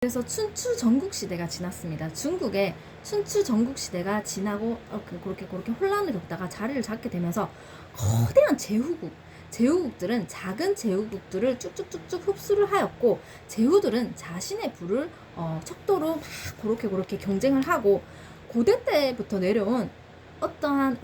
그래서 춘추 전국시대가 지났습니다. 중국의 춘추 전국시대가 지나고 그렇게 혼란을 겪다가 자리를 잡게 되면서 거대한 제후국들은 작은 제후국들을 쭉쭉쭉쭉 흡수를 하였고, 제후들은 자신의 부를 척도로 막 그렇게 경쟁을 하고, 고대 때부터 내려온 어떠한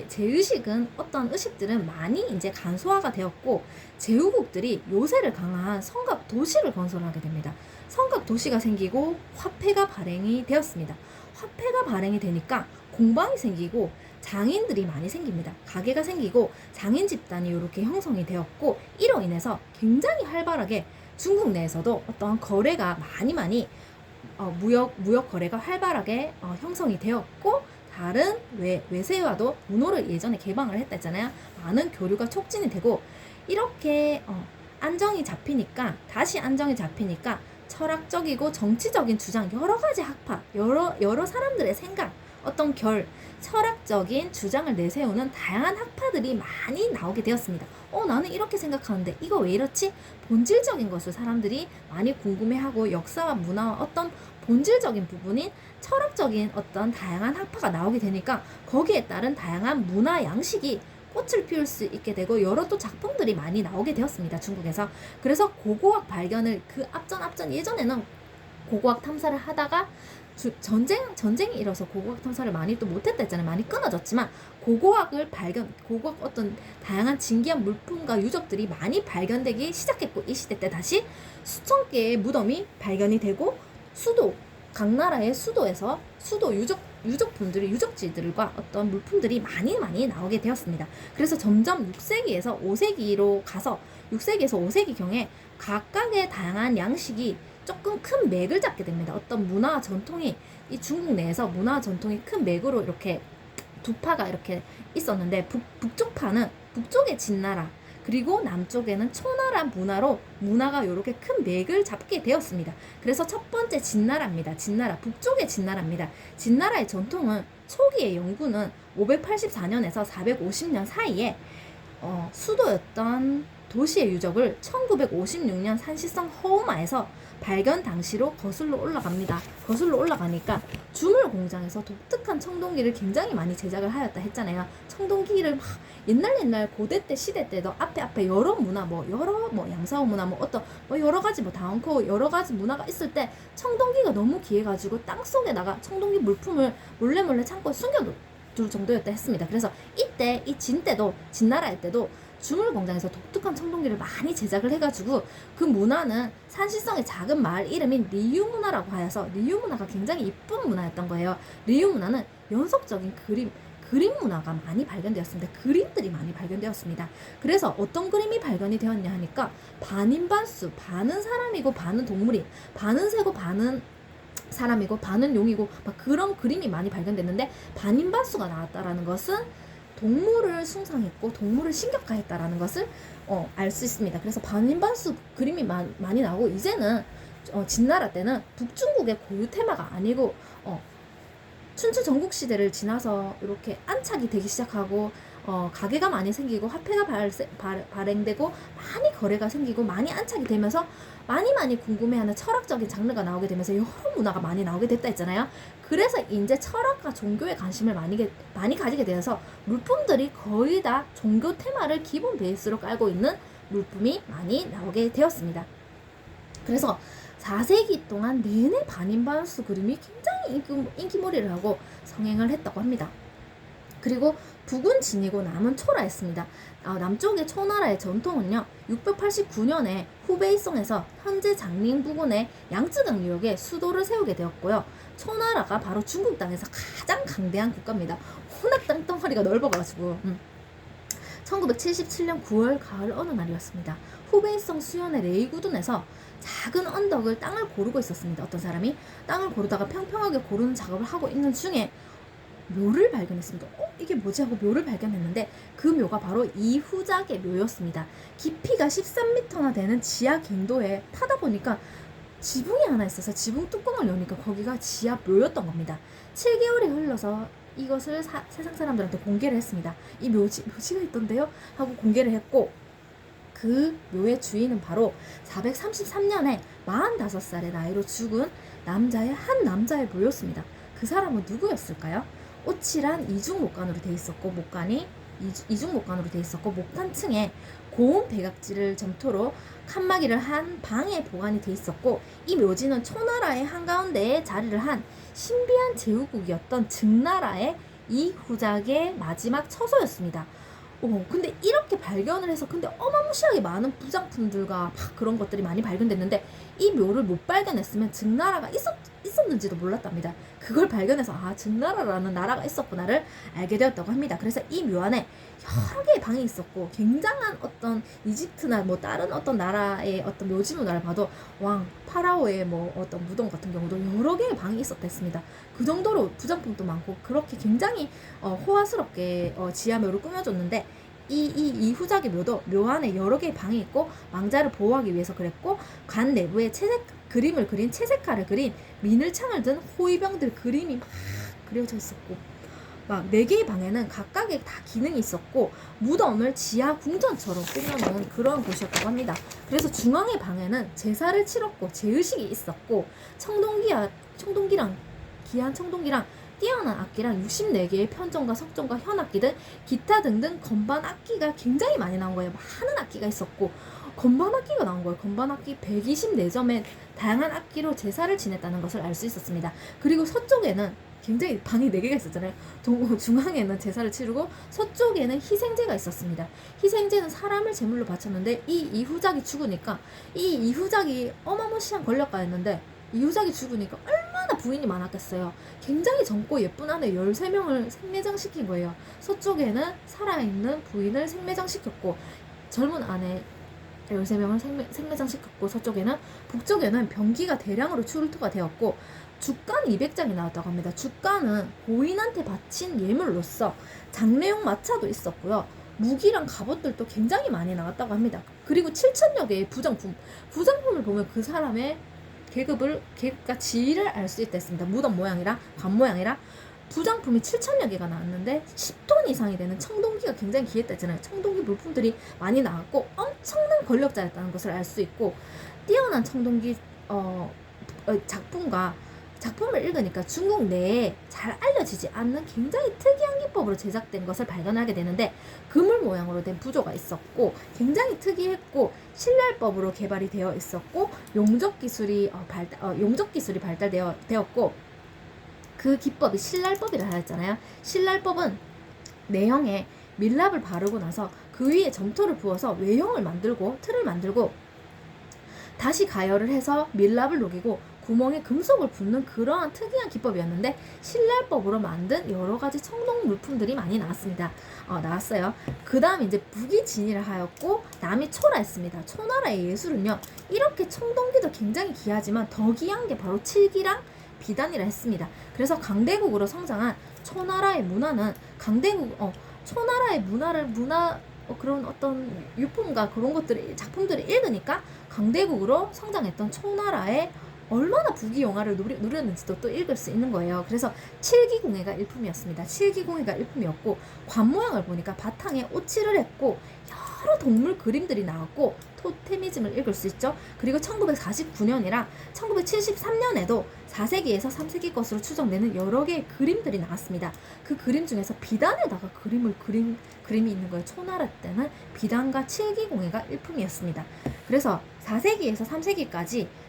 제의식은 어떠한 의식들은 많이 이제 간소화가 되었고, 제후국들이 요새를 강화한 성곽 도시를 건설하게 됩니다. 성곽 도시가 생기고 화폐가 발행이 되었습니다. 화폐가 발행이 되니까 공방이 생기고 장인들이 많이 생깁니다. 가게가 생기고 장인 집단이 이렇게 형성이 되었고, 이로 인해서 굉장히 활발하게 중국 내에서도 어떤 거래가 많이 무역 거래가 활발하게 형성이 되었고, 다른 외세와도 문호를 예전에 개방을 했다 했잖아요. 많은 교류가 촉진이 되고, 이렇게 다시 안정이 잡히니까 철학적이고 정치적인 주장, 여러 가지 학파, 여러 사람들의 생각, 어떤 철학적인 주장을 내세우는 다양한 학파들이 많이 나오게 되었습니다. 나는 이렇게 생각하는데 이거 왜 이렇지? 본질적인 것을 사람들이 많이 궁금해하고, 역사와 문화와 어떤 본질적인 부분인 철학적인 어떤 다양한 학파가 나오게 되니까 거기에 따른 다양한 문화 양식이 꽃을 피울 수 있게 되고, 여러 또 작품들이 많이 나오게 되었습니다. 중국에서. 그래서 고고학 발견을 앞전 예전에는 고고학 탐사를 하다가 전쟁이 일어서 고고학 탐사를 많이 또 못했다 했잖아요. 많이 끊어졌지만 고고학 어떤 다양한 진기한 물품과 유적들이 많이 발견되기 시작했고, 이 시대 때 다시 수천 개의 무덤이 발견이 되고, 각 나라의 수도에서 유적지들과 어떤 물품들이 많이 나오게 되었습니다. 그래서 점점 6세기에서 5세기경에 각각의 다양한 양식이 조금 큰 맥을 잡게 됩니다. 어떤 문화와 전통이, 이 중국 내에서 문화와 전통이 큰 맥으로 이렇게 두 파가 이렇게 있었는데, 북쪽파는 북쪽의 진나라, 그리고 남쪽에는 초나라 문화가 이렇게 큰 맥을 잡게 되었습니다. 그래서 첫 번째 진나라입니다. 북쪽의 진나라입니다. 진나라의 전통은 초기의 연구는 584년에서 450년 사이에 수도였던 도시의 유적을 1956년 산시성 허우마에서 발견 당시로 거슬러 올라갑니다. 거슬러 올라가니까 주물 공장에서 독특한 청동기를 굉장히 많이 제작을 하였다 했잖아요. 청동기를 막 옛날 고대 때 시대 때도 앞에 여러 문화 양사오 문화 여러 가지 다운코 여러 가지 문화가 있을 때 청동기가 너무 귀해가지고 땅 속에다가 청동기 물품을 몰래 창고에 숨겨둘 정도였다 했습니다. 그래서 이때 진나라의 때도 주물 공장에서 독특한 청동기를 많이 제작을 해가지고, 그 문화는 산시성의 작은 마을 이름인 리유 문화라고 하여서 리유 문화가 굉장히 이쁜 문화였던 거예요. 리유 문화는 연속적인 그림 문화가 많이 발견되었습니다. 그림들이 많이 발견되었습니다. 그래서 어떤 그림이 발견이 되었냐 하니까 반인반수, 반은 사람이고 반은 동물이, 반은 새고 반은 사람이고 반은 용이고 막 그런 그림이 많이 발견됐는데, 반인반수가 나왔다라는 것은 동물을 숭상했고 동물을 신격화했다라는 것을 알 수 있습니다. 그래서 반인반수 그림이 많이 나오고, 이제는 진나라 때는 북중국의 고유 테마가 아니고 춘추 전국 시대를 지나서 이렇게 안착이 되기 시작하고, 가게가 많이 생기고 화폐가 발행되고 많이 거래가 생기고 많이 안착이 되면서 많이 궁금해하는 철학적인 장르가 나오게 되면서 여러 문화가 많이 나오게 됐다 했잖아요. 그래서 이제 철학과 종교에 관심을 많이 가지게 되어서 물품들이 거의 다 종교 테마를 기본 베이스로 깔고 있는 물품이 많이 나오게 되었습니다. 그래서 4세기 동안 내내 반인반수 그림이 굉장히 인기몰이를 하고 성행을 했다고 합니다. 그리고 북은 진이고 남은 초라했습니다. 남쪽의 초나라의 전통은요, 689년에 후베이성에서 현재 장宁부근의 양쯔강 유역에 수도를 세우게 되었고요. 초나라가 바로 중국 땅에서 가장 강대한 국가입니다. 워낙 땅덩어리가 넓어가지고 1977년 9월 가을 어느 날이었습니다. 후베이성 수연의 레이구둔에서 작은 언덕을 땅을 고르고 있었습니다. 어떤 사람이 땅을 고르다가 평평하게 고르는 작업을 하고 있는 중에 묘를 발견했습니다. 이게 뭐지 하고 묘를 발견했는데, 그 묘가 바로 이후작의 묘였습니다. 깊이가 13m나 되는 지하 갱도에 타다 보니까 지붕이 하나 있어서 지붕 뚜껑을 여니까 거기가 지하 묘였던 겁니다. 7개월이 흘러서 이것을 세상 사람들한테 공개를 했습니다. 이 묘지가 있던데요? 하고 공개를 했고, 그 묘의 주인은 바로 433년에 45살의 나이로 죽은 한 남자의 묘였습니다. 그 사람은 누구였을까요? 오칠한 이중목간으로 돼 있었고, 이중목간으로 돼 있었고, 목탄층에 고운 백악지를 점토로 칸막이를 한 방에 보관이 돼 있었고, 이 묘지는 초나라의 한가운데에 자리를 한 신비한 제후국이었던 증나라의 이후작의 마지막 처소였습니다. 근데 이렇게 발견을 해서 근데 어마무시하게 많은 부장품들과 막 그런 것들이 많이 발견됐는데 이 묘를 못 발견했으면 증나라가 있었는지도 몰랐답니다. 그걸 발견해서 증나라라는 나라가 있었구나를 알게 되었다고 합니다. 그래서 이 묘 안에 여러 개의 방이 있었고, 굉장한 어떤 이집트나 뭐 다른 어떤 나라의 어떤 묘지 문화를 봐도 왕, 파라오의 뭐 어떤 무덤 같은 경우도 여러 개의 방이 있었댔습니다. 그 정도로 부장품도 많고 그렇게 굉장히 호화스럽게 지하묘를 꾸며줬는데, 이 후작의 묘도 묘 안에 여러 개의 방이 있고, 왕자를 보호하기 위해서 그랬고, 관 내부에 그림을 그린 채색칼을 그린 민을창을 든 호위병들 그림이 막 그려져 있었고, 막 4개의 방에는 각각의 다 기능이 있었고, 무덤을 지하 궁전처럼 꾸며놓은 그런 곳이었다고 합니다. 그래서 중앙의 방에는 제사를 치렀고 제의식이 있었고, 귀한 청동기랑 뛰어난 악기랑 64개의 편정과 석정과 현악기 등 기타 등등 건반 악기가 굉장히 많이 나온 거예요. 많은 악기가 있었고, 건반 악기가 나온 거예요. 건반 악기 124점의 다양한 악기로 제사를 지냈다는 것을 알 수 있었습니다. 그리고 서쪽에는 굉장히 방이 4개가 있었잖아요. 중앙에는 제사를 치르고 서쪽에는 희생제가 있었습니다. 희생제는 사람을 제물로 바쳤는데, 이 이후작이 죽으니까, 이 이후작이 어마무시한 권력가였는데 이후작이 죽으니까 얼마나 부인이 많았겠어요. 굉장히 젊고 예쁜 아내 13명을 생매장시킨 거예요. 서쪽에는 살아있는 부인을 생매장시켰고, 젊은 아내 13명을 생매장시켰고, 북쪽에는 병기가 대량으로 출토가 되었고, 주간 200장이 나왔다고 합니다. 주간은 고인한테 바친 예물로서 장례용 마차도 있었고요. 무기랑 갑옷들도 굉장히 많이 나왔다고 합니다. 그리고 7,000여 개의 부장품을 보면 그 사람의 계급과 지위를 알 수 있댔습니다. 무덤 모양이랑 관 모양이랑 부장품이 7,000여 개가 나왔는데 10톤 이상이 되는 청동기가 굉장히 귀했다잖아요. 청동기 물품들이 많이 나왔고 엄청난 권력자였다는 것을 알 수 있고, 뛰어난 청동기 작품을 읽으니까 중국 내에 잘 알려지지 않는 굉장히 특이한 기법으로 제작된 것을 발견하게 되는데, 그물 모양으로 된 부조가 있었고 굉장히 특이했고, 신랄법으로 개발이 되어 있었고, 용접 기술이 발달되었고, 그 기법이 신랄법이라 하였잖아요. 신랄법은 내형에 밀랍을 바르고 나서 그 위에 점토를 부어서 외형을 만들고 틀을 만들고 다시 가열을 해서 밀랍을 녹이고 구멍에 금속을 붓는 그러한 특이한 기법이었는데, 신랄법으로 만든 여러 가지 청동 물품들이 많이 나왔어요. 그 다음 이제 북이 진이라 하였고 남이 초라했습니다. 초나라의 예술은요, 이렇게 청동기도 굉장히 귀하지만 더 귀한 게 바로 칠기랑 비단이라 했습니다. 그래서 강대국으로 성장한 초나라의 문화는 초나라의 그런 어떤 유품과 그런 작품들을 읽으니까 강대국으로 성장했던 초나라의 얼마나 부귀영화를 누렸는지도 또 읽을 수 있는 거예요. 그래서 칠기공예가 일품이었습니다. 칠기공예가 일품이었고, 관 모양을 보니까 바탕에 오칠을 했고 여러 동물 그림들이 나왔고 토테미즘을 읽을 수 있죠. 그리고 1949년이랑 1973년에도 4세기에서 3세기 것으로 추정되는 여러 개의 그림들이 나왔습니다. 그 그림 중에서 비단에다가 그림이 있는 거예요. 초나라 때는 비단과 칠기공예가 일품이었습니다. 그래서 4세기에서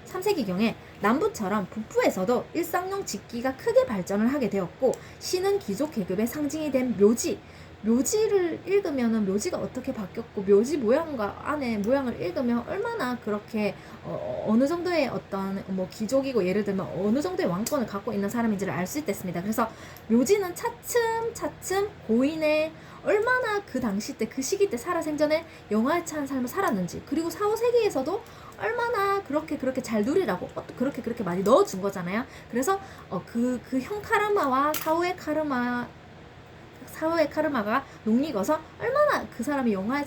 3세기경에 남부처럼 북부에서도 일상용 직기가 크게 발전을 하게 되었고, 신은 귀족 계급의 상징이 된 묘지를 읽으면 묘지가 어떻게 바뀌었고, 묘지 모양과 안에 모양을 읽으면 얼마나 그렇게 어느 정도의 어떤 뭐 귀족이고, 예를 들면 어느 정도의 왕권을 갖고 있는 사람인지를 알 수 있댔습니다. 그래서 묘지는 차츰 고인의 얼마나 그 당시 때, 그 시기 때 생전에 영화에 찬 삶을 살았는지, 그리고 4, 5세기에서도 얼마나 그렇게 잘 누리라고 그렇게 많이 넣어준 거잖아요. 그래서 그 형 카르마와 사후의 카르마가 녹익어서 얼마나 그 사람이 영화의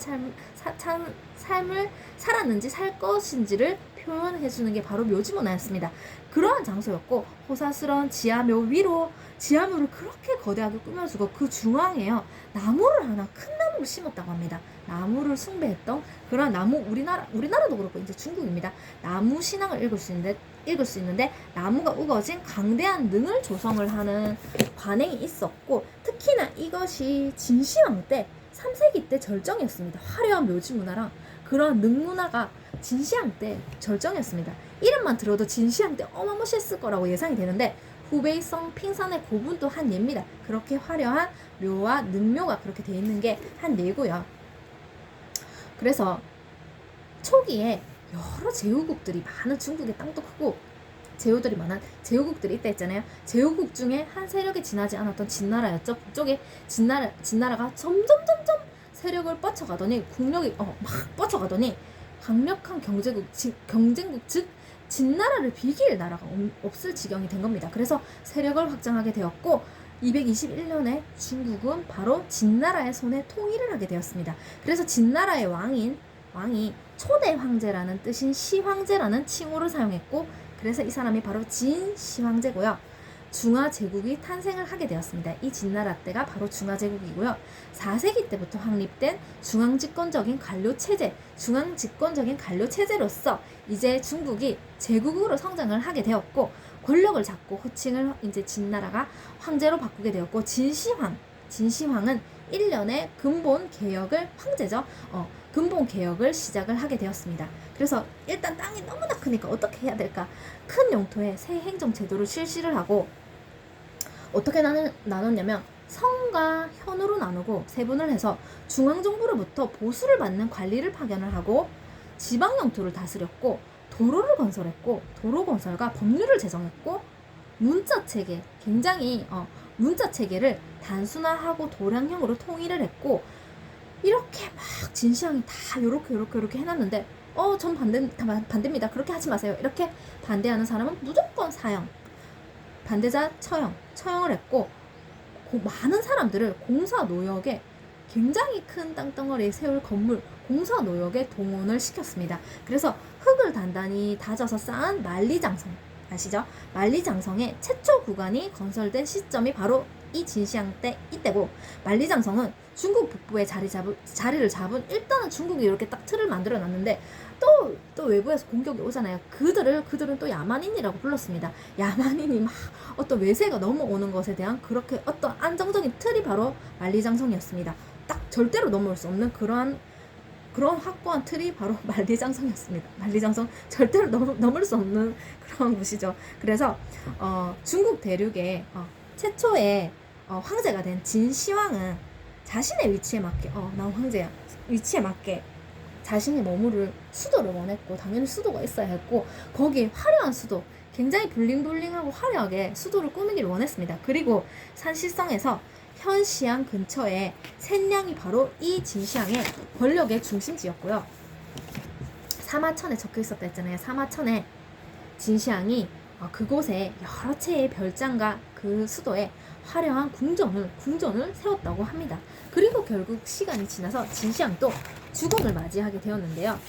삶을 살았는지 살 것인지를 표현해주는 게 바로 묘지문화였습니다. 그러한 장소였고 호사스러운 지하묘 위로 지하묘를 그렇게 거대하게 꾸며주고 그 중앙에요 나무를 하나 큰 나무를 심었다고 합니다. 나무를 숭배했던 그런 나무 우리나라도 그렇고 이제 중국입니다. 나무 신앙을 읽을 수 있는데 나무가 우거진 강대한 능을 조성을 하는 관행이 있었고 특히나 이것이 진시황 때 3세기 때 절정이었습니다. 화려한 묘지 문화랑 그런 능 문화가 진시황 때 절정이었습니다. 이름만 들어도 진시황 때 어마무시했을 거라고 예상이 되는데 후베이성 핑산의 고분도 한 예입니다. 그렇게 화려한 묘와 능묘가 그렇게 돼 있는 게 한 예고요. 그래서 초기에 여러 제후국들이 많은 중국의 땅도 크고 제후들이 많은 제후국들이 있다 했잖아요. 제후국 중에 한 세력이 지나지 않았던 진나라였죠. 북쪽에 진나라가 점점 세력을 뻗쳐가더니 국력이 막 뻗쳐가더니 강력한 경쟁국 즉 진나라를 비길 나라가 없을 지경이 된 겁니다. 그래서 세력을 확장하게 되었고 221년에 중국은 바로 진나라의 손에 통일을 하게 되었습니다. 그래서 진나라의 왕이 초대 황제라는 뜻인 시황제라는 칭호를 사용했고 그래서 이 사람이 바로 진시황제고요. 중화제국이 탄생을 하게 되었습니다. 이 진나라 때가 바로 중화제국이고요. 4세기 때부터 확립된 중앙집권적인 관료체제로서 이제 중국이 제국으로 성장을 하게 되었고 권력을 잡고 호칭을 이제 진나라가 황제로 바꾸게 되었고 진시황은 1년에 근본 개혁을 근본 개혁을 시작을 하게 되었습니다. 그래서 일단 땅이 너무나 크니까 어떻게 해야 될까? 큰 영토에 새 행정 제도를 실시를 하고 어떻게 나눴냐면 성과 현으로 나누고 세분을 해서 중앙정부로부터 보수를 받는 관리를 파견을 하고 지방 영토를 다스렸고 도로를 건설했고 도로 건설과 법률을 제정했고 문자 체계를 단순화하고 도량형으로 통일을 했고 이렇게 막 진시황이 다 요렇게 해놨는데 전 반대입니다. 그렇게 하지 마세요. 이렇게 반대하는 사람은 무조건 사형, 반대자 처형을 했고 많은 사람들을 공사노역에 굉장히 큰 땅덩어리에 세울 건물 공사노역에 동원을 시켰습니다. 그래서 흙을 단단히 다져서 쌓은 만리장성 아시죠? 만리장성의 최초 구간이 건설된 시점이 바로 이 진시황 때 이때고 만리장성은 중국 북부에 자리를 잡은 일단은 중국이 이렇게 딱 틀을 만들어 놨는데 또 외부에서 공격이 오잖아요. 그들은 또 야만인이라고 불렀습니다. 야만인이 막 어떤 외세가 넘어오는 것에 대한 그렇게 어떤 안정적인 틀이 바로 만리장성이었습니다. 딱 절대로 넘어올 수 없는 그런 확고한 틀이 바로 만리장성이었습니다. 만리장성 절대로 넘을 수 없는 그런 곳이죠. 그래서 중국 대륙의 최초의 황제가 된 진시황은 자신의 위치에 맞게 난 황제야 위치에 맞게 자신이 머무를 수도를 원했고 당연히 수도가 있어야 했고 거기에 화려한 수도 굉장히 블링블링하고 화려하게 수도를 꾸미기를 원했습니다. 그리고 산시성에서 현시황 근처에 샌량이 바로 이 진시황의 권력의 중심지였고요. 사마천에 적혀 있었다 했잖아요. 사마천에 진시황이 그곳에 여러 채의 별장과 그 수도에 화려한 궁전을 세웠다고 합니다. 그리고 결국 시간이 지나서 진시황도 죽음을 맞이하게 되었는데요.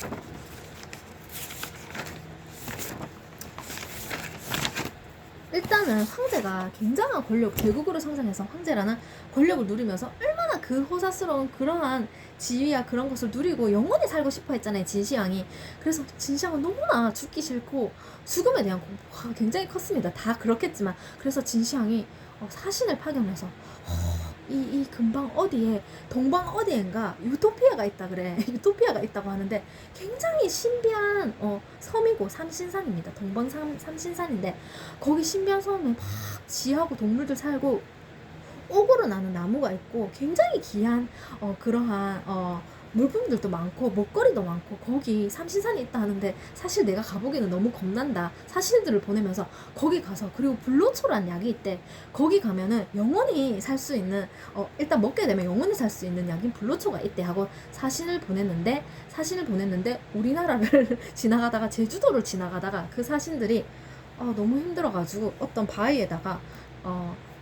일단은 황제가 굉장한 제국으로 성장해서 황제라는 권력을 누리면서 얼마나 그 호사스러운 그러한 지위와 그런 것을 누리고 영원히 살고 싶어 했잖아요, 진시황이. 그래서 진시황은 너무나 죽기 싫고 죽음에 대한 공포가 굉장히 컸습니다. 다 그렇겠지만. 그래서 진시황이 사신을 파견해서 이 근방 어디에 동방 어디엔가 유토피아가 있다 그래. 유토피아가 있다고 하는데 굉장히 신비한 섬이고 삼신산입니다. 동방 삼신산인데 거기 신비한 섬에 막 쥐하고 동물들 살고 오고로 나는 나무가 있고 굉장히 귀한 그러한 물품들도 많고 먹거리도 많고 거기 삼신산이 있다 하는데 사실 내가 가보기는 너무 겁난다. 사신들을 보내면서 거기 가서 그리고 불로초라는 약이 있대. 거기 가면은 영원히 살 수 있는 일단 먹게 되면 영원히 살 수 있는 약인 불로초가 있대 하고 사신을 보냈는데 우리나라를 지나가다가 제주도를 지나가다가 그 사신들이 너무 힘들어가지고 어떤 바위에다가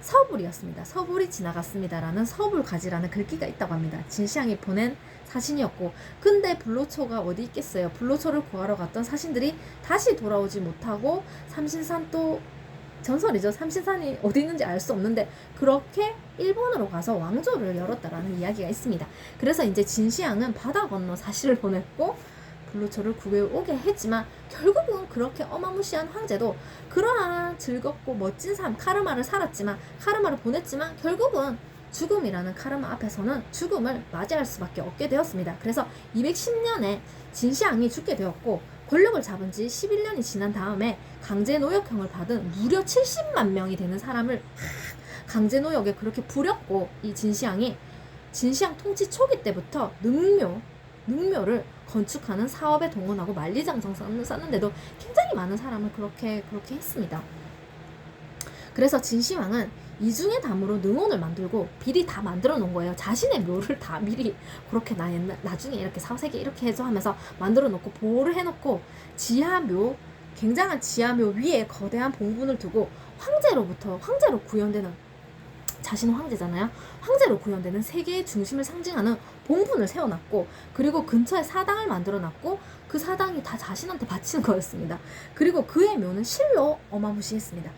서불이었습니다. 서불이 지나갔습니다라는 서불가지라는 글귀가 있다고 합니다. 진시황이 보낸 사신이었고, 근데 불로초가 어디 있겠어요. 불로초를 구하러 갔던 사신들이 다시 돌아오지 못하고 삼신산 또 전설이죠. 삼신산이 어디 있는지 알 수 없는데 그렇게 일본으로 가서 왕조를 열었다라는 이야기가 있습니다. 그래서 이제 진시황은 바다 건너 사신을 보냈고 불로초를 구해 오게 했지만 결국은 그렇게 어마무시한 황제도 그러한 즐겁고 멋진 삶 카르마를 살았지만, 카르마를 보냈지만 결국은 죽음이라는 카르마 앞에서는 죽음을 맞이할 수밖에 없게 되었습니다. 그래서 210년에 진시황이 죽게 되었고, 권력을 잡은 지 11년이 지난 다음에 강제노역형을 받은 무려 70만 명이 되는 사람을 강제노역에 그렇게 부렸고, 이 진시황이 진시황 통치 초기 때부터 능묘를 건축하는 사업에 동원하고 만리장성 쌓는데도 굉장히 많은 사람을 그렇게 했습니다. 그래서 진시황은 이중의 담으로 능원을 만들고 비리 다 만들어 놓은 거예요. 자신의 묘를 다 미리 그렇게 나중에 이렇게 사후세계 이렇게 해서 하면서 만들어 놓고 보호를 해놓고, 지하묘, 굉장한 지하묘 위에 거대한 봉분을 두고 황제로 구현되는, 자신은 황제잖아요. 황제로 구현되는 세계의 중심을 상징하는 봉분을 세워놨고, 그리고 근처에 사당을 만들어놨고 그 사당이 다 자신한테 바치는 거였습니다. 그리고 그의 묘는 실로 어마무시했습니다.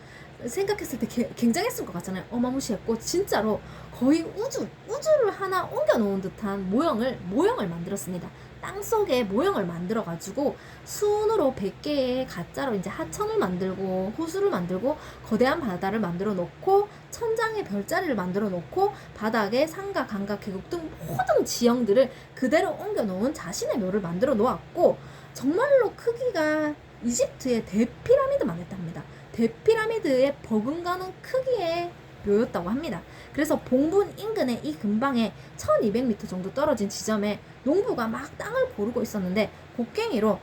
생각했을 때 굉장했을 것 같잖아요. 어마무시했고 진짜로 거의 우주를 하나 옮겨놓은 듯한 모형을 만들었습니다. 땅속에 모형을 만들어가지고 순으로 100개의 가짜로 이제 하천을 만들고 호수를 만들고 거대한 바다를 만들어 놓고 천장에 별자리를 만들어 놓고 바닥에 산과 강과 계곡 등 모든 지형들을 그대로 옮겨 놓은 자신의 묘를 만들어 놓았고, 정말로 크기가 이집트의 대피라미드만 했답니다. 대피라미드에 버금가는 크기의 묘였다고 합니다. 그래서 봉분 인근의 이 근방에 1200m 정도 떨어진 지점에 농부가 막 땅을 고르고 있었는데, 곡괭이로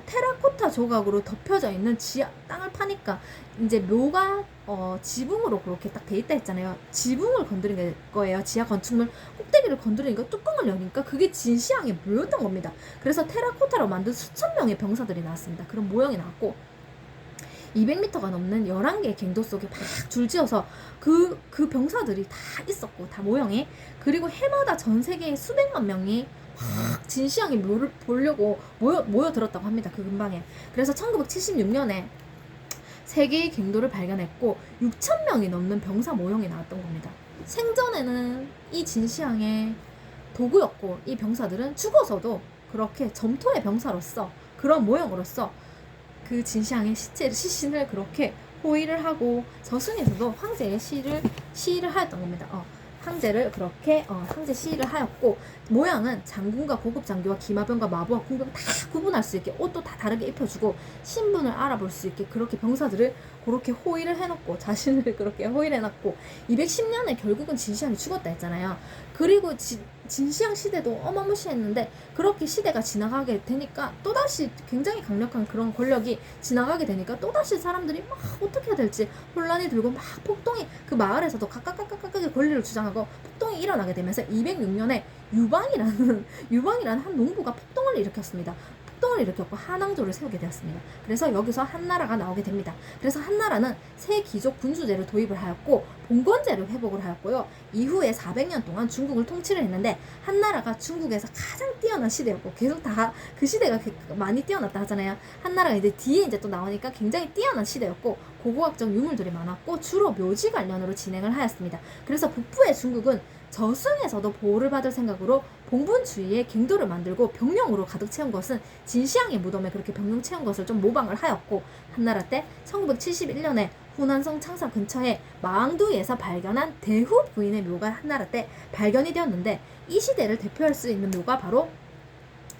테라코타 조각으로 덮여져 있는 땅을 파니까 이제 묘가 지붕으로 그렇게 딱 돼 있다 했잖아요. 지붕을 건드린 거예요. 지하 건축물 꼭대기를 건드리니까 뚜껑을 여니까 그게 진시황의 묘였던 겁니다. 그래서 테라코타로 만든 수천 명의 병사들이 나왔습니다. 그런 모형이 나왔고, 200m가 넘는 11개의 갱도 속에 막 줄지어서 그 병사들이 다 있었고, 다 모형이, 그리고 해마다 전 세계에 수백만 명이 막 진시황의 묘를 보려고 모여들었다고 합니다. 그 근방에. 그래서 1976년에 3개의 갱도를 발견했고 6,000명이 넘는 병사 모형이 나왔던 겁니다. 생전에는 이 진시황의 도구였고, 이 병사들은 죽어서도 그렇게 점토의 병사로서, 그런 모형으로서 그 진시황의 시신을 그렇게 호의를 하고, 저승에서도 황제의 시위를 하였던 겁니다. 황제를 그렇게 황제 시위를 하였고, 모양은 장군과 고급 장교와 기마병과 마부와 궁병 다 구분할 수 있게 옷도 다 다르게 입혀주고, 신분을 알아볼 수 있게 그렇게 병사들을 그렇게 호의를 해놓고, 자신을 그렇게 호의를 해놨고, 210년에 결국은 진시황이 죽었다 했잖아요. 그리고 진시황 시대도 어마무시했는데 그렇게 시대가 지나가게 되니까 또다시 굉장히 강력한 그런 권력이 지나가게 되니까 또다시 사람들이 막 어떻게 해야 될지 혼란이 들고, 막 폭동이, 그 마을에서도 각각 권리를 주장하고 폭동이 일어나게 되면서 206년에 유방이라는 한 농부가 폭동을 일으켰습니다. 폭동을 일으켰고 한왕조를 세우게 되었습니다. 그래서 여기서 한나라가 나오게 됩니다. 그래서 한나라는 새 귀족 군주제를 도입을 하였고 봉건제를 회복을 하였고요. 이후에 400년 동안 중국을 통치를 했는데, 한나라가 중국에서 가장 뛰어난 시대였고, 계속 다 그 시대가 많이 뛰어났다 하잖아요. 한나라가 이제 뒤에 이제 또 나오니까 굉장히 뛰어난 시대였고, 고고학적 유물들이 많았고 주로 묘지 관련으로 진행을 하였습니다. 그래서 북부의 중국은 저승에서도 보호를 받을 생각으로 봉분 주위에 갱도를 만들고 병력으로 가득 채운 것은 진시황의 무덤에 그렇게 병력 채운 것을 좀 모방을 하였고, 한나라 때 1971년에 후난성 창사 근처에 마왕두에서 발견한 대후 부인의 묘가 한나라 때 발견이 되었는데, 이 시대를 대표할 수 있는 묘가 바로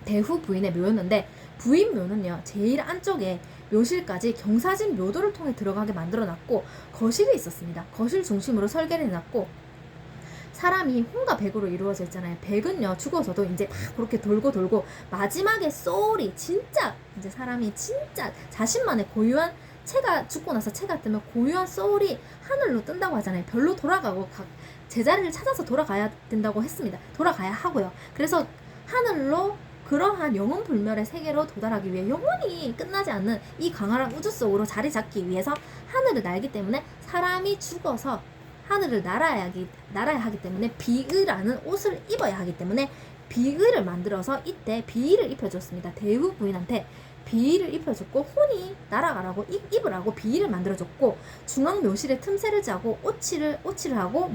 대후 부인의 묘였는데, 부인 묘는요 제일 안쪽에 묘실까지 경사진 묘도를 통해 들어가게 만들어놨고 거실이 있었습니다. 거실 중심으로 설계를 해놨고, 사람이 홍과 백으로 이루어져 있잖아요. 백은요 죽어서도 이제 막 그렇게 돌고 마지막에 소울이 진짜 이제 사람이 진짜 자신만의 고유한, 체가 죽고 나서 체가 뜨면 고유한 소울이 하늘로 뜬다고 하잖아요. 별로 돌아가고 각 제자리를 찾아서 돌아가야 된다고 했습니다. 돌아가야 하고요. 그래서 하늘로 그러한 영혼불멸의 세계로 도달하기 위해 영원히 끝나지 않는 이 광활한 우주 속으로 자리 잡기 위해서 하늘을 날기 때문에 사람이 죽어서 하늘을 날아야 하기 때문에 비의라는 옷을 입어야 하기 때문에 비의를 만들어서 이때 비의를 입혀줬습니다. 대우 부인한테 비의를 입혀줬고 혼이 날아가라고 입으라고 비의를 만들어줬고 중앙 묘실에 틈새를 짜고 오칠을 하고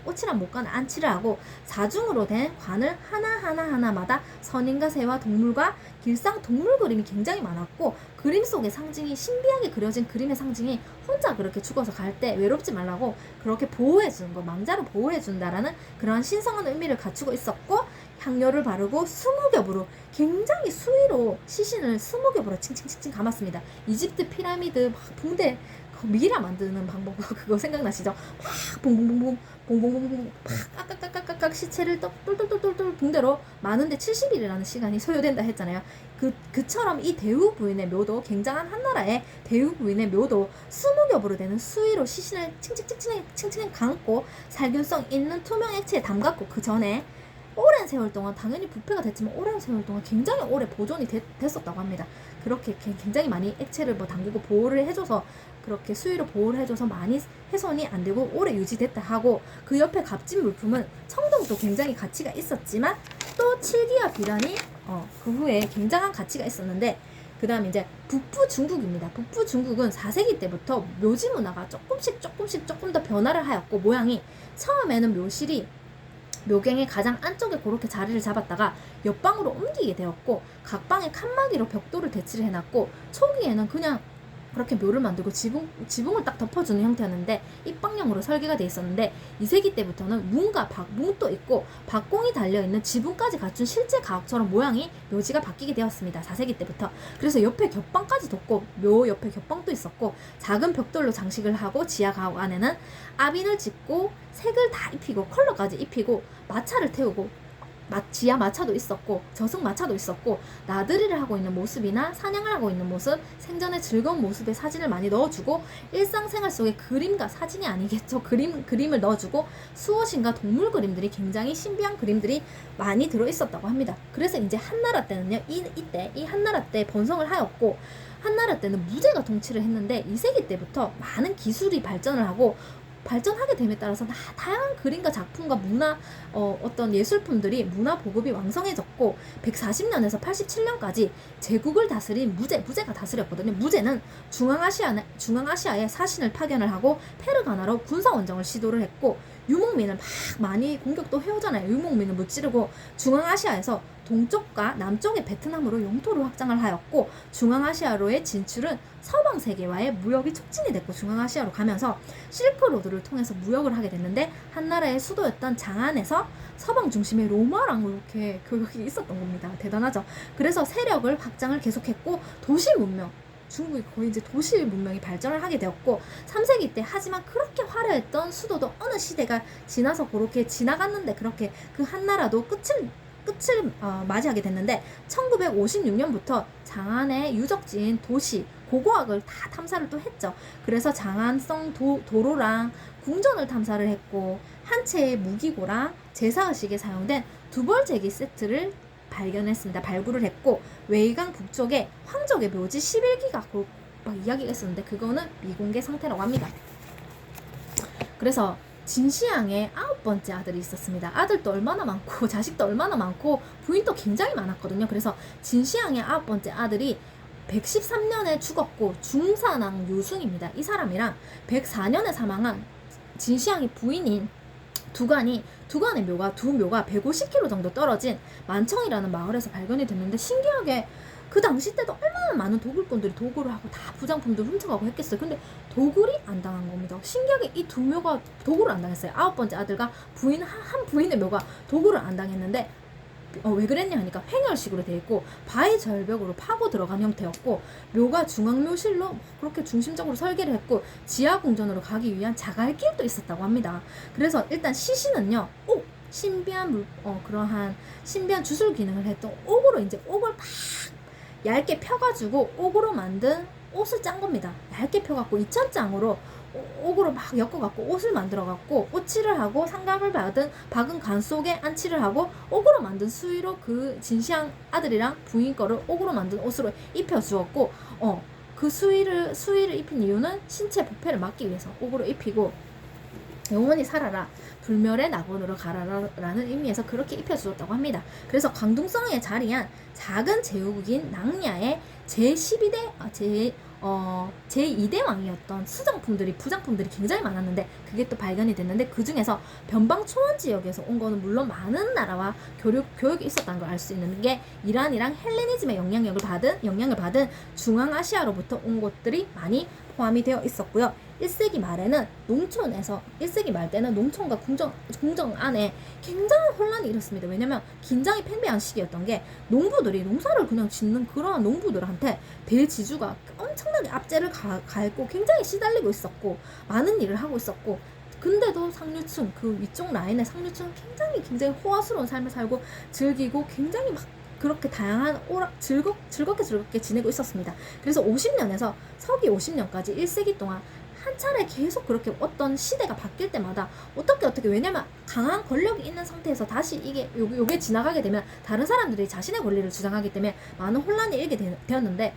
오칠한 목관을 안치를 하고 사중으로 된 관을 하나마다 선인과 새와 동물과 길상 동물 그림이 굉장히 많았고 그림 속의 상징이 신비하게 그려진 그림의 상징이 혼자 그렇게 죽어서 갈 때 외롭지 말라고 그렇게 보호해주는 거 망자로 보호해준다라는 그런 신성한 의미를 갖추고 있었고 향료를 바르고 20겹으로 굉장히 수위로 시신을 20겹으로 칭칭칭칭 감았습니다. 이집트 피라미드 막 붕대 미라 만드는 방법 그거 생각나시죠? 막 봉봉봉봉 팍 깍깍깍깍깍 시체를 똘똘똘똘 붕대로 많은데 70일이라는 시간이 소요된다 했잖아요. 그처럼 이 대우 부인의 묘도 굉장한 한나라의 대우 부인의 묘도 20겹으로 되는 수위로 시신을 칭칭칭칭 감고 살균성 있는 투명 액체에 담갔고 그 전에 오랜 세월 동안 당연히 부패가 됐지만 오랜 세월 동안 굉장히 오래 보존이 됐었다고 합니다. 그렇게 굉장히 많이 액체를 담그고 보호를 해줘서 그렇게 수위로 보호를 해줘서 많이 훼손이 안 되고 오래 유지됐다 하고 그 옆에 값진 물품은 청동도 굉장히 가치가 있었지만 또 칠기와 비란이 그 후에 굉장한 가치가 있었는데 그 다음 이제 북부 중국입니다. 북부 중국은 4세기 때부터 묘지 문화가 조금 더 변화를 하였고 모양이 처음에는 묘경의 가장 안쪽에 그렇게 자리를 잡았다가 옆방으로 옮기게 되었고 각 방에 칸막이로 벽돌을 대치를 해놨고 초기에는 그냥 그렇게 묘를 만들고 지붕을 딱 덮어주는 형태였는데 입방형으로 설계가 돼 있었는데 2세기 때부터는 문과 문도 있고 박공이 달려있는 지붕까지 갖춘 실제 가옥처럼 모양이 묘지가 바뀌게 되었습니다. 4세기 때부터. 그래서 옆에 겹방까지 뒀고 묘 옆에 겹방도 있었고 작은 벽돌로 장식을 하고 지하 가옥 안에는 아빈을 짓고 색을 다 입히고 컬러까지 입히고 마차를 태우고 지하 마차도 있었고 저승 마차도 있었고 나들이를 하고 있는 모습이나 사냥을 하고 있는 모습 생전의 즐거운 모습에 사진을 많이 넣어주고 일상생활 속의 그림과 사진이 아니겠죠. 그림을 넣어주고 수호신과 동물 그림들이 굉장히 신비한 그림들이 많이 들어있었다고 합니다. 그래서 이제 한나라 때는요 이때 이 한나라 때 번성을 하였고 한나라 때는 무제가 통치를 했는데 2세기 때부터 많은 기술이 발전을 하고 발전하게 됨에 따라서 다양한 그림과 작품과 문화 어떤 예술품들이 문화 보급이 왕성해졌고 140년에서 87년까지 제국을 다스린 무제가 다스렸거든요. 무제는 중앙아시아에 사신을 파견을 하고 페르가나로 군사원정을 시도를 했고 유목민을 많이 공격도 해오잖아요. 유목민을 무찌르고 중앙아시아에서 동쪽과 남쪽의 베트남으로 영토를 확장을 하였고 중앙아시아로의 진출은 서방 세계와의 무역이 촉진이 됐고 중앙아시아로 가면서 실크로드를 통해서 무역을 하게 됐는데 한나라의 수도였던 장안에서 서방 중심의 로마랑 이렇게 교역이 있었던 겁니다. 대단하죠. 그래서 세력을 확장을 계속했고 도시 문명 중국이 거의 이제 도시 문명이 발전을 하게 되었고 3세기 때 하지만 그렇게 화려했던 수도도 어느 시대가 지나서 그렇게 지나갔는데 그렇게 그 한나라도 끝을 맞이하게 됐는데 1956년부터 장안의 유적지인 도시 고고학을 다 탐사를 또 했죠. 그래서 장안성 도로랑 궁전을 탐사를 했고 한 채의 무기고랑 제사의식에 사용된 두벌제기 세트를 발굴을 했고 웨이강 북쪽에 황족의 묘지 11기가 막 이야기가 있었는데 그거는 미공개 상태라고 합니다. 그래서 진시황의 9번째 아들이 있었습니다. 아들도 얼마나 많고 자식도 얼마나 많고 부인도 굉장히 많았거든요. 그래서 진시황의 9번째 아들이 113년에 죽었고 중산왕 유승입니다. 이 사람이랑 104년에 사망한 진시황의 부인인 두간의 묘가 150km 정도 떨어진 만청이라는 마을에서 발견이 됐는데 신기하게 그 당시 때도 얼마나 많은 도굴꾼들이 도굴을 하고 다 부장품들 훔쳐가고 했겠어요. 근데 도굴이 안 당한 겁니다. 신기하게 이 두 묘가 도굴을 안 당했어요. 9번째 아들과 한 부인의 묘가 도굴을 안 당했는데 왜 그랬냐 하니까 횡혈식으로 되어 있고 바위 절벽으로 파고 들어간 형태였고 묘가 중앙묘실로 그렇게 중심적으로 설계를 했고 지하 궁전으로 가기 위한 자갈길도 있었다고 합니다. 그래서 일단 시신은요 그러한 신비한 주술 기능을 했던 옥으로 이제 옥을 막 얇게 펴가지고 옥으로 만든 옷을 짠 겁니다. 얇게 펴갖고 2000장으로 옥으로 막 엮어갖고 옷을 만들어갖고 오칠을 하고 상감을 박은 관 속에 안치를 하고 옥으로 만든 수의로 그 진시황 아들이랑 부인 거를 옥으로 만든 옷으로 입혀주었고 그 수의를 입힌 이유는 신체 부패를 막기 위해서 옥으로 입히고 영원히 살아라, 불멸의 낙원으로 가라라는 의미에서 그렇게 입혀주었다고 합니다. 그래서 광둥성에 자리한 작은 제국인 낭야의 제12대 제2대 왕이었던 수장품들이 부장품들이 굉장히 많았는데 그게 또 발견이 됐는데 그 중에서 변방 초원 지역에서 온 거는 물론 많은 나라와 교육이 있었다는 걸 알 수 있는 게 이란이랑 헬레니즘의 영향을 받은 중앙아시아로부터 온 곳들이 많이 포함이 되어 있었고요. 1세기 말에는 1세기 말 때는 농촌과 궁정 안에 굉장한 혼란이 일었습니다. 왜냐면 긴장이 팽배한 시기였던 게 농부들이 농사를 그냥 짓는 그러한 농부들한테 대지주가 엄청나게 압제를 가했고 굉장히 시달리고 있었고 많은 일을 하고 있었고 근데도 상류층 그 위쪽 라인의 상류층은 굉장히 호화스러운 삶을 살고 즐기고 굉장히 막 그렇게 다양한 즐겁게 지내고 있었습니다. 그래서 50년에서 서기 50년까지 1세기 동안 한 차례 계속 그렇게 어떤 시대가 바뀔 때마다 어떻게 왜냐면 강한 권력이 있는 상태에서 다시 요게 지나가게 되면 다른 사람들이 자신의 권리를 주장하기 때문에 많은 혼란이 일게 되었는데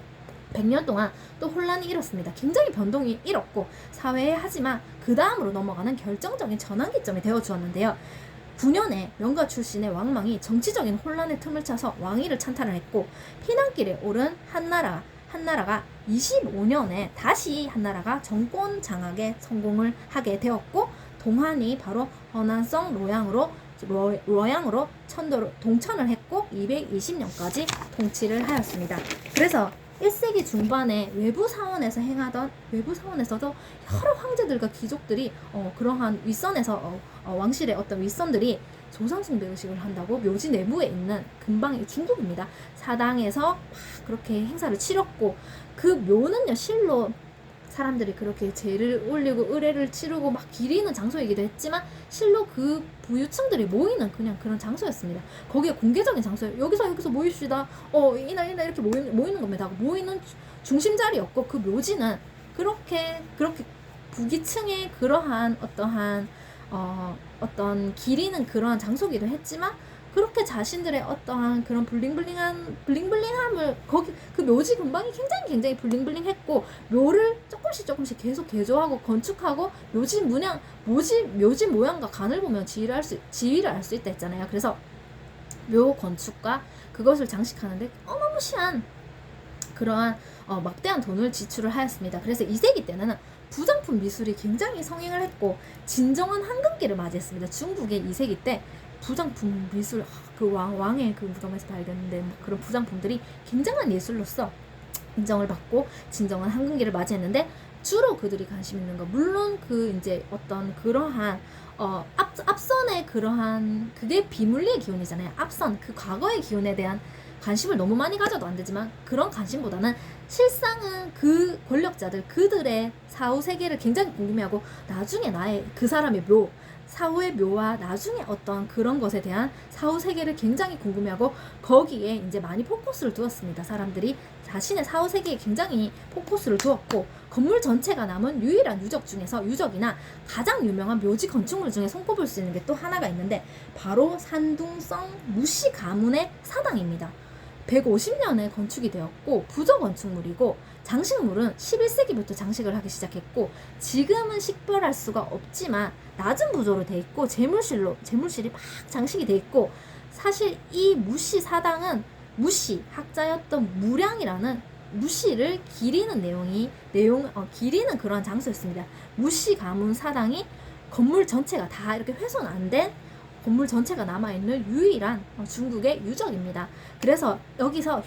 100년 동안 또 혼란이 일었습니다. 굉장히 변동이 일었고 사회에 하지만 그 다음으로 넘어가는 결정적인 전환기점이 되어 주었는데요. 9년에 명가 출신의 왕망이 정치적인 혼란의 틈을 차서 왕위를 찬탈을 했고 피난길에 오른 한나라가 25년에 다시 한나라가 정권 장악에 성공을 하게 되었고 동한이 바로 허난성 로양으로 동천을 했고 220년까지 통치를 하였습니다. 그래서 1세기 중반에 외부 사원에서도 여러 황제들과 귀족들이 그러한 윗선에서 왕실의 어떤 윗선들이 조상숭배 의식을 한다고 묘지 내부에 있는 근방이 중국입니다. 사당에서 막 그렇게 행사를 치렀고 그 묘는요 실로 사람들이 그렇게 제를 올리고 의례를 치르고 막 기리는 장소이기도 했지만 실로 그 부유층들이 모이는 그냥 그런 장소였습니다. 거기에 공개적인 장소예요. 여기서 모입시다. 이날 이렇게 모이는 겁니다. 모이는 중심 자리였고 그 묘지는 그렇게 부귀층의 그러한 어떤 기리는 그러한 장소기도 했지만 그렇게 자신들의 어떠한 그런 블링블링함을 거기 그 묘지 근방이 굉장히 블링블링했고 묘를 조금씩 계속 개조하고 건축하고 묘지 모양과 간을 보면 지위를 알 수 있다 했잖아요. 그래서 묘 건축과 그것을 장식하는데 어마무시한 그러한 막대한 돈을 지출을 하였습니다. 그래서 2세기 때는 부장품 미술이 굉장히 성행을 했고 진정한 황금기를 맞이했습니다. 중국의 2세기 때 부장품 미술 그 왕의 그 무덤에서 발견된 그런 부장품들이 굉장한 예술로서 인정을 받고 진정한 황금기를 맞이했는데 주로 그들이 관심 있는 거 물론 그 이제 어떤 그러한 앞선의 그러한 그게 비물리의 기운이잖아요. 앞선 그 과거의 기운에 대한 관심을 너무 많이 가져도 안 되지만 그런 관심보다는 실상은 그 권력자들 그들의 사후 세계를 굉장히 궁금해하고 나중에 나의 그 사람의 사후의 묘와 나중에 어떤 그런 것에 대한 사후 세계를 굉장히 궁금해하고 거기에 이제 많이 포커스를 두었습니다. 사람들이 자신의 사후 세계에 굉장히 포커스를 두었고 건물 전체가 남은 유일한 유적이나 가장 유명한 묘지 건축물 중에 손꼽을 수 있는 게 또 하나가 있는데 바로 산둥성 무시 가문의 사당입니다. 150년에 건축이 되었고 부조 건축물이고 장식물은 11세기부터 장식을 하기 시작했고 지금은 식별할 수가 없지만 낮은 구조로 돼 있고 재물실이 막 장식이 돼 있고 사실 이 무시 사당은 학자였던 무량이라는 무시를 기리는 기리는 그런 장소였습니다. 무시 가문 사당이 건물 전체가 다 이렇게 훼손 안 된 건물 전체가 남아있는 유일한 중국의 유적입니다. 그래서 여기서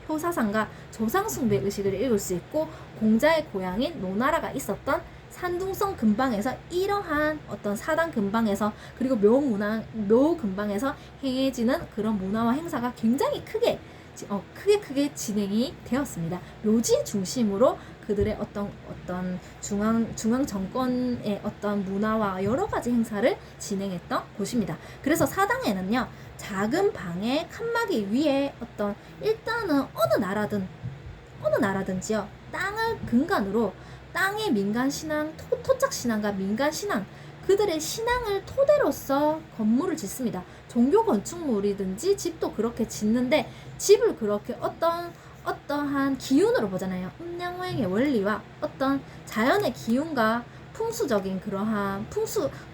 효사상과 조상숭배 의식을 읽을 수 있고 공자의 고향인 노나라가 있었던 산둥성 근방에서 이러한 어떤 사당 근방에서 그리고 묘 근방에서 행해지는 그런 문화와 행사가 굉장히 크게 진행이 되었습니다. 묘지 중심으로 그들의 어떤 중앙 정권의 어떤 문화와 여러 가지 행사를 진행했던 곳입니다. 그래서 사당에는요, 작은 방의 칸막이 위에 일단은 어느 나라든지요, 땅을 근간으로 땅의 민간 신앙, 토착 신앙과 민간 신앙, 그들의 신앙을 토대로서 건물을 짓습니다. 종교 건축물이든지 집도 그렇게 짓는데 집을 그렇게 어떠한 기운으로 보잖아요. 음양오행의 원리와 어떤 자연의 기운과 풍수적인 그러한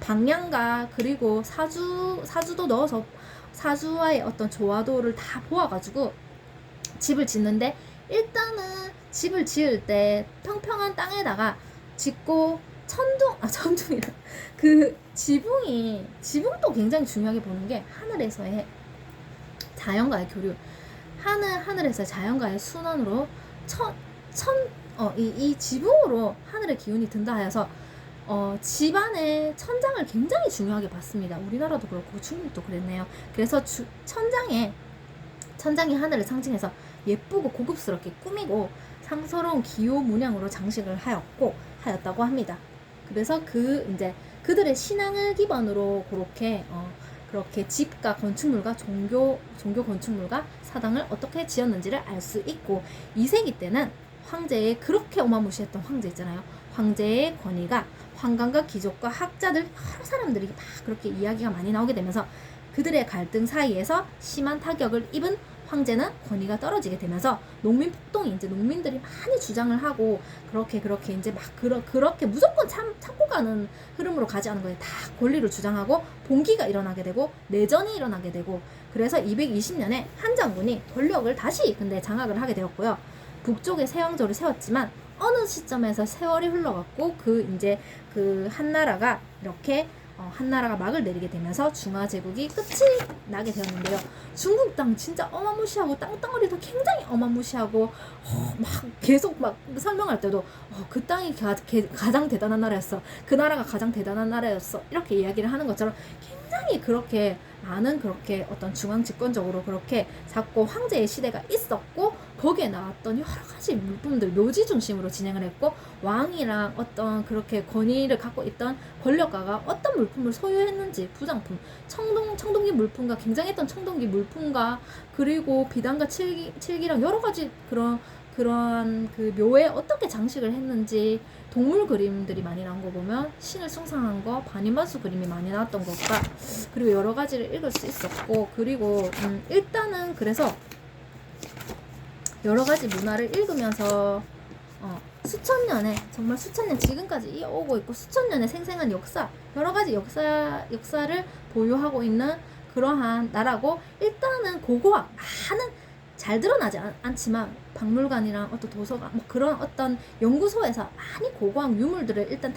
방향과 그리고 사주도 넣어서 사주와의 어떤 조화도를 다 보아가지고 집을 짓는데, 일단은 집을 지을 때 평평한 땅에다가 짓고 천둥이라 그 지붕도 굉장히 중요하게 보는 게 하늘에서의 자연과의 교류, 하늘에서 자연과의 순환으로 이 지붕으로 하늘의 기운이 든다 하여서 집안의 천장을 굉장히 중요하게 봤습니다. 우리나라도 그렇고 중국도 그랬네요. 그래서 천장이 하늘을 상징해서 예쁘고 고급스럽게 꾸미고 상서로운 기호 문양으로 장식을 하였다고 합니다. 그래서 이제 그들의 신앙을 기반으로 그렇게 집과 건축물과 종교 건축물과 사당을 어떻게 지었는지를 알 수 있고, 2세기 때는 황제의 그렇게 어마무시했던 황제 있잖아요. 황제의 권위가 황관과 귀족과 학자들 여러 사람들이 막 그렇게 이야기가 많이 나오게 되면서 그들의 갈등 사이에서 심한 타격을 입은 황제는 권위가 떨어지게 되면서 농민 폭동이, 이제 농민들이 많이 주장을 하고 그렇게 이제 막 그렇게 무조건 참고 가는 흐름으로 가지 않은 거예요. 다 권리를 주장하고 봉기가 일어나게 되고 내전이 일어나게 되고, 그래서 220년에 한 장군이 권력을 다시 근데 장악을 하게 되었고요. 북쪽에 세왕조를 세웠지만 어느 시점에서 세월이 흘러갔고 이제 한나라가 이렇게 한나라가 막을 내리게 되면서 중화제국이 끝이 나게 되었는데요. 중국 땅 진짜 어마무시하고 땅덩어리도 굉장히 어마무시하고 막 계속 막 설명할 때도 그 땅이 가장 대단한 나라였어, 그 나라가 가장 대단한 나라였어, 이렇게 이야기를 하는 것처럼 굉장히 그렇게 많은 그렇게 어떤 중앙 집권적으로 그렇게 잡고 황제의 시대가 있었고, 거기에 나왔던 여러 가지 물품들 묘지 중심으로 진행을 했고, 왕이랑 어떤 그렇게 권위를 갖고 있던 권력가가 어떤 물품을 소유했는지, 부장품, 청동기 물품과 굉장했던 청동기 물품과 그리고 비단과 칠기랑 여러 가지 그러한 그 묘에 어떻게 장식을 했는지, 동물 그림들이 많이 나온 거 보면 신을 숭상한 거, 반인반수 그림이 많이 나왔던 것과 그리고 여러 가지를 읽을 수 있었고, 그리고 일단은 그래서 여러 가지 문화를 읽으면서 수천 년 지금까지 이어오고 있고 수천 년의 생생한 역사, 여러 가지 역사를 보유하고 있는 그러한 나라고, 일단은 고고학 많은 잘 드러나지 않지만 박물관이랑 어떤 도서관 뭐 그런 어떤 연구소에서 많이 고고학 유물들을 일단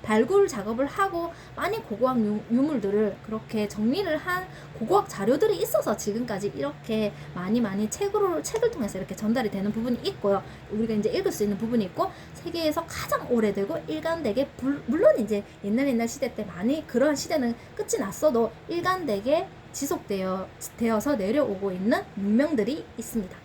발굴 작업을 하고 많이 고고학 유물들을 그렇게 정리를 한 고고학 자료들이 있어서 지금까지 이렇게 많이 책을 통해서 이렇게 전달이 되는 부분이 있고요. 우리가 이제 읽을 수 있는 부분이 있고, 세계에서 가장 오래되고 일관되게 물론 이제 옛날 시대 때 많이 그러한 시대는 끝이 났어도 일관되게 지속되어서 내려오고 있는 문명들이 있습니다.